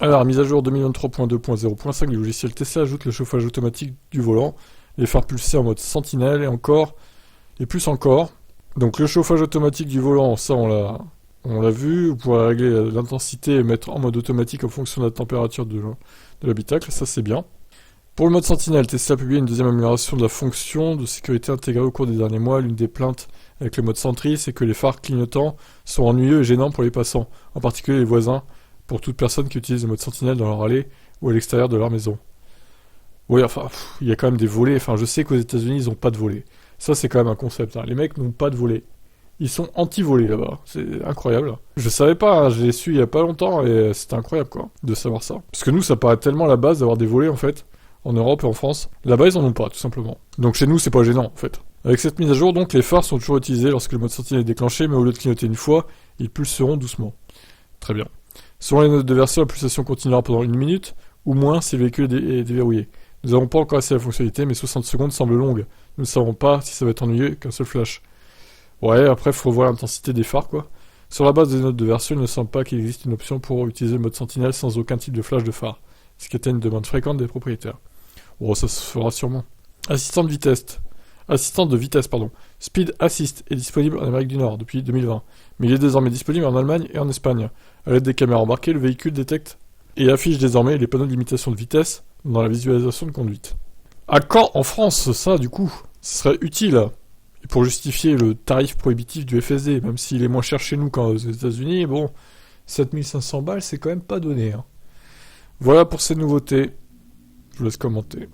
Alors, mise à jour 2023.2.0.5 du logiciel Tesla ajoute le chauffage automatique du volant, les phares pulsés en mode sentinelle et plus encore. Donc le chauffage automatique du volant, ça on l'a vu, vous pourrez régler l'intensité et mettre en mode automatique en fonction de la température de l'habitacle, ça c'est bien. Pour le mode sentinelle, Tesla a publié une deuxième amélioration de la fonction de sécurité intégrée au cours des derniers mois. L'une des plaintes avec le mode Sentry, c'est que les phares clignotants sont ennuyeux et gênants pour les passants, en particulier les voisins, pour toute personne qui utilise le mode sentinelle dans leur allée ou à l'extérieur de leur maison. Oui, enfin, il y a quand même des volets, enfin je sais qu'aux États-Unis ils n'ont pas de volets. Ça c'est quand même un concept, hein. Les mecs n'ont pas de volets. Ils sont anti-volés là-bas, c'est incroyable. Je savais pas, hein, je l'ai su il y a pas longtemps et c'était incroyable quoi, de savoir ça. Parce que nous ça paraît tellement la base d'avoir des volets en fait, en Europe et en France. Là-bas ils en ont pas, tout simplement. Donc chez nous c'est pas gênant en fait. Avec cette mise à jour donc les phares sont toujours utilisés lorsque le mode sentinelle est déclenché, mais au lieu de clignoter une fois, ils pulseront doucement. Très bien. Selon les notes de version, la pulsation continuera pendant 1 minute, ou moins si le véhicule est déverrouillé. Nous n'avons pas encore assez la fonctionnalité, mais 60 secondes semble longue. Nous ne savons pas si ça va être ennuyeux qu'un seul flash. Ouais, après, il faut voir l'intensité des phares, quoi. Sur la base des notes de version, il ne semble pas qu'il existe une option pour utiliser le mode sentinelle sans aucun type de flash de phare, ce qui était une demande fréquente des propriétaires. Oh, ça se fera sûrement. Assistante de vitesse, pardon. Speed Assist est disponible en Amérique du Nord depuis 2020, mais il est désormais disponible en Allemagne et en Espagne. À l'aide des caméras embarquées, le véhicule détecte et affiche désormais les panneaux de limitation de vitesse dans la visualisation de conduite. À quand en France, ça, du coup? Ce serait utile pour justifier le tarif prohibitif du FSD, même s'il est moins cher chez nous qu'aux États-Unis. Bon, 7500 balles, c'est quand même pas donné, hein. Voilà pour ces nouveautés. Je vous laisse commenter.